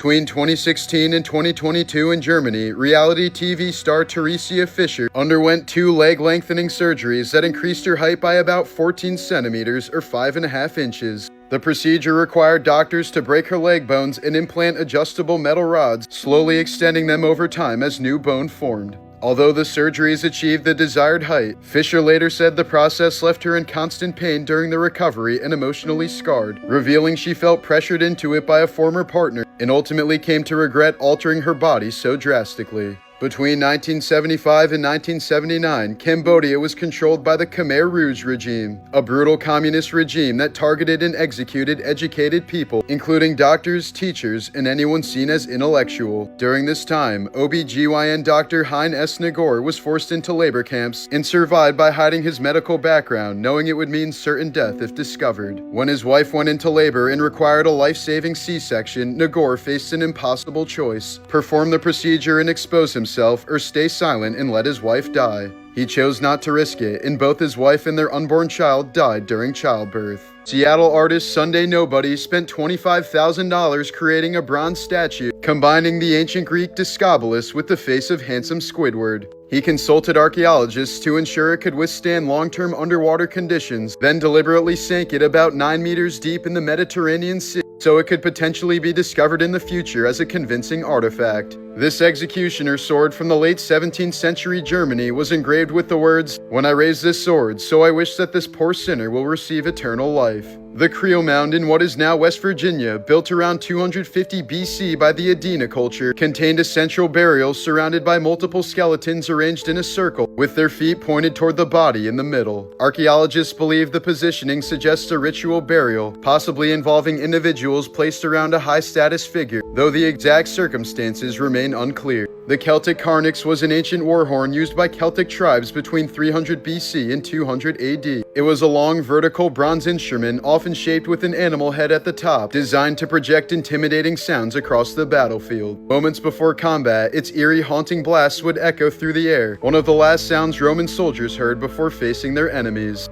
Between 2016 and 2022 in Germany, reality TV star Theresia Fischer underwent 2 leg-lengthening surgeries that increased her height by about 14 centimeters or 5.5 inches. The procedure required doctors to break her leg bones and implant adjustable metal rods, slowly extending them over time as new bone formed. Although the surgeries achieved the desired height, Fischer later said the process left her in constant pain during the recovery and emotionally scarred, revealing she felt pressured into it by a former partner and ultimately came to regret altering her body so drastically. Between 1975 and 1979, Cambodia was controlled by the Khmer Rouge regime, a brutal communist regime that targeted and executed educated people, including doctors, teachers, and anyone seen as intellectual. During this time, OB/GYN Dr. Hein S. Nagor was forced into labor camps and survived by hiding his medical background, knowing it would mean certain death if discovered. When his wife went into labor and required a life-saving C-section, Nagor faced an impossible choice: perform the procedure and expose himself, or stay silent and let his wife die. He chose not to risk it, and both his wife and their unborn child died during childbirth. Seattle artist Sunday Nobody spent $25,000 creating a bronze statue combining the ancient Greek Discobolus with the face of handsome Squidward. He consulted archaeologists to ensure it could withstand long-term underwater conditions, then deliberately sank it about 9 meters deep in the Mediterranean Sea so it could potentially be discovered in the future as a convincing artifact. This executioner's sword from the late 17th century Germany was engraved with the words, "When I raise this sword, so I wish that this poor sinner will receive eternal life." The Creel Mound in what is now West Virginia, built around 250 BC by the Adena culture, contained a central burial surrounded by multiple skeletons arranged in a circle, with their feet pointed toward the body in the middle. Archaeologists believe the positioning suggests a ritual burial, possibly involving individuals placed around a high-status figure, though the exact circumstances remain unclear. The Celtic Carnix was an ancient war horn used by Celtic tribes between 300 BC and 200 AD. It was a long, vertical bronze instrument, often shaped with an animal head at the top, designed to project intimidating sounds across the battlefield. Moments before combat, its eerie, haunting blasts would echo through the air, one of the last sounds Roman soldiers heard before facing their enemies.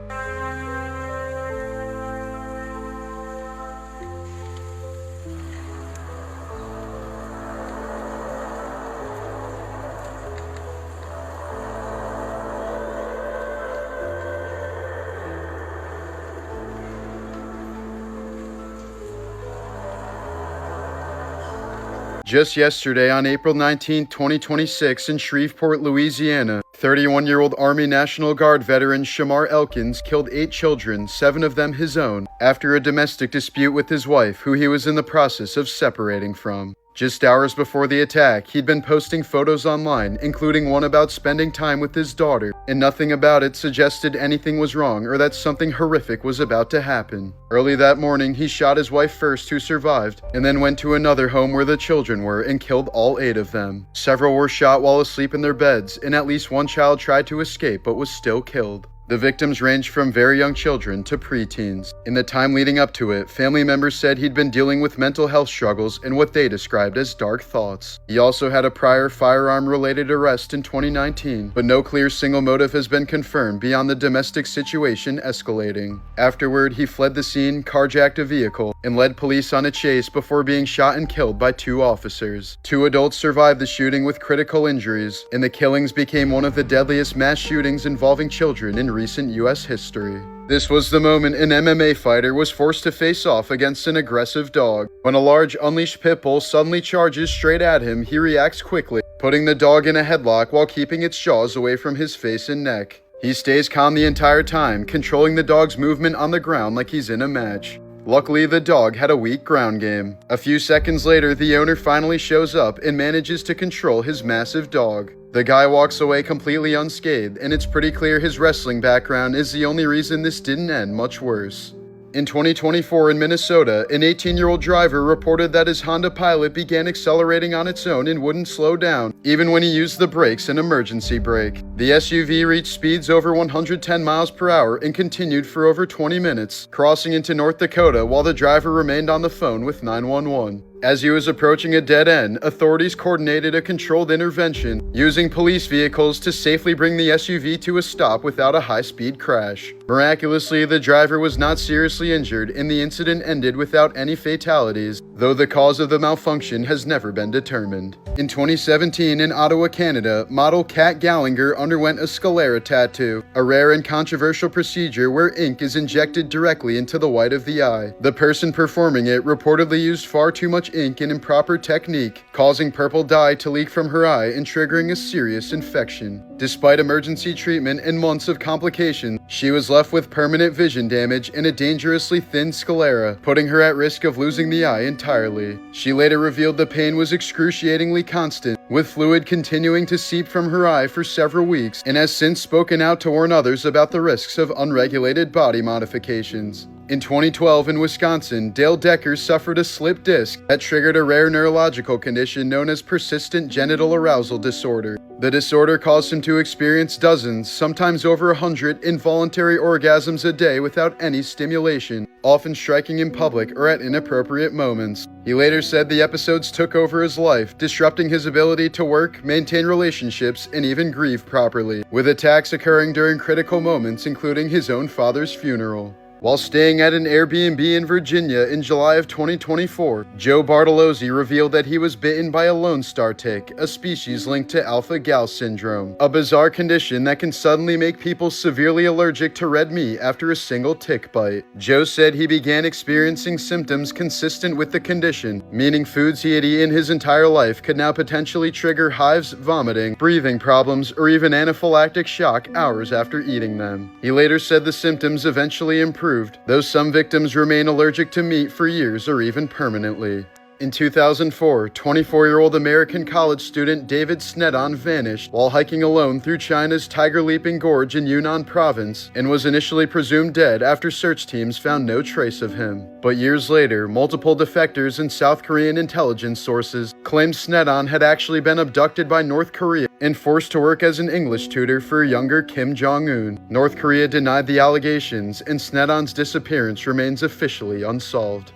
Just yesterday, on April 19, 2026, in Shreveport, Louisiana, 31-year-old Army National Guard veteran Shamar Elkins killed 8 children, 7 of them his own, after a domestic dispute with his wife, who he was in the process of separating from. Just hours before the attack, he'd been posting photos online, including one about spending time with his daughter, and nothing about it suggested anything was wrong or that something horrific was about to happen. Early that morning, he shot his wife first, who survived, and then went to another home where the children were and killed all 8 of them. Several were shot while asleep in their beds, and at least one child tried to escape but was still killed. The victims ranged from very young children to preteens. In the time leading up to it, family members said he'd been dealing with mental health struggles and what they described as dark thoughts. He also had a prior firearm-related arrest in 2019, but no clear single motive has been confirmed beyond the domestic situation escalating. Afterward, he fled the scene, carjacked a vehicle, and led police on a chase before being shot and killed by 2 officers. 2 adults survived the shooting with critical injuries, and the killings became one of the deadliest mass shootings involving children in recent U.S. history. This was the moment an MMA fighter was forced to face off against an aggressive dog. When a large unleashed pit bull suddenly charges straight at him, he reacts quickly, putting the dog in a headlock while keeping its jaws away from his face and neck. He stays calm the entire time, controlling the dog's movement on the ground like he's in a match. Luckily, the dog had a weak ground game. A few seconds later, the owner finally shows up and manages to control his massive dog. The guy walks away completely unscathed, and it's pretty clear his wrestling background is the only reason this didn't end much worse. In 2024 in Minnesota, an 18-year-old driver reported that his Honda Pilot began accelerating on its own and wouldn't slow down, even when he used the brakes and emergency brake. The SUV reached speeds over 110 miles per hour and continued for over 20 minutes, crossing into North Dakota while the driver remained on the phone with 911. As he was approaching a dead end, authorities coordinated a controlled intervention, using police vehicles to safely bring the SUV to a stop without a high-speed crash. Miraculously, the driver was not seriously injured, and the incident ended without any fatalities, though the cause of the malfunction has never been determined. In 2017, in Ottawa, Canada, model Kat Gallagher underwent a sclera tattoo, a rare and controversial procedure where ink is injected directly into the white of the eye. The person performing it reportedly used far too much ink and improper technique, causing purple dye to leak from her eye and triggering a serious infection. Despite emergency treatment and months of complications, she was left with permanent vision damage and a dangerously thin sclera, putting her at risk of losing the eye entirely. She later revealed the pain was excruciatingly constant, with fluid continuing to seep from her eye for several weeks, and has since spoken out to warn others about the risks of unregulated body modifications. In 2012 in Wisconsin, Dale Decker suffered a slipped disc that triggered a rare neurological condition known as persistent genital arousal disorder. The disorder caused him to experience dozens, sometimes over 100, involuntary orgasms a day without any stimulation, often striking in public or at inappropriate moments. He later said the episodes took over his life, disrupting his ability to work, maintain relationships, and even grieve properly, with attacks occurring during critical moments, including his own father's funeral. While staying at an Airbnb in Virginia in July of 2024, Joe Bartolozzi revealed that he was bitten by a Lone Star tick, a species linked to alpha-gal syndrome, a bizarre condition that can suddenly make people severely allergic to red meat after a single tick bite. Joe said he began experiencing symptoms consistent with the condition, meaning foods he had eaten his entire life could now potentially trigger hives, vomiting, breathing problems, or even anaphylactic shock hours after eating them. He later said the symptoms eventually improved, though some victims remain allergic to meat for years or even permanently. In 2004, 24-year-old American college student David Snedon vanished while hiking alone through China's Tiger Leaping Gorge in Yunnan province and was initially presumed dead after search teams found no trace of him. But years later, multiple defectors and South Korean intelligence sources claimed Snedon had actually been abducted by North Korea and forced to work as an English tutor for younger Kim Jong-un. North Korea denied the allegations, and Snedon's disappearance remains officially unsolved.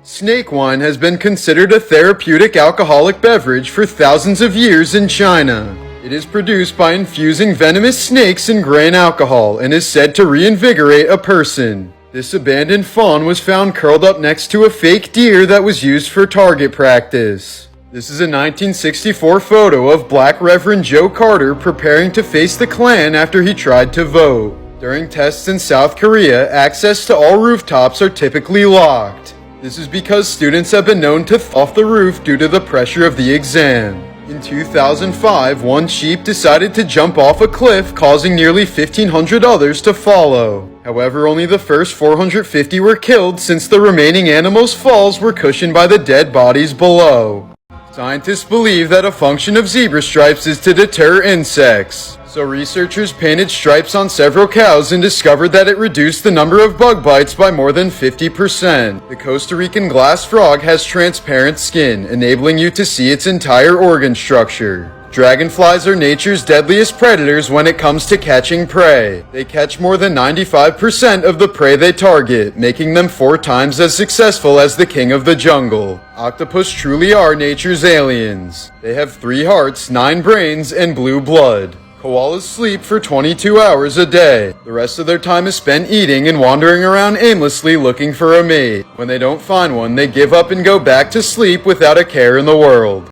Snake wine has been considered a therapeutic alcoholic beverage for thousands of years in China. It is produced by infusing venomous snakes in grain alcohol and is said to reinvigorate a person. This abandoned fawn was found curled up next to a fake deer that was used for target practice. This is a 1964 photo of Black Reverend Joe Carter preparing to face the Klan after he tried to vote. During tests in South Korea, access to all rooftops are typically locked. This is because students have been known to fall off the roof due to the pressure of the exam. In 2005, one sheep decided to jump off a cliff, causing nearly 1,500 others to follow. However, only the first 450 were killed since the remaining animals' falls were cushioned by the dead bodies below. Scientists believe that a function of zebra stripes is to deter insects. So researchers painted stripes on several cows and discovered that it reduced the number of bug bites by more than 50%. The Costa Rican glass frog has transparent skin, enabling you to see its entire organ structure. Dragonflies are nature's deadliest predators when it comes to catching prey. They catch more than 95% of the prey they target, making them 4 times as successful as the king of the jungle. Octopus truly are nature's aliens. They have 3 hearts, 9 brains, and blue blood. Koalas sleep for 22 hours a day. The rest of their time is spent eating and wandering around aimlessly looking for a mate. When they don't find one, they give up and go back to sleep without a care in the world.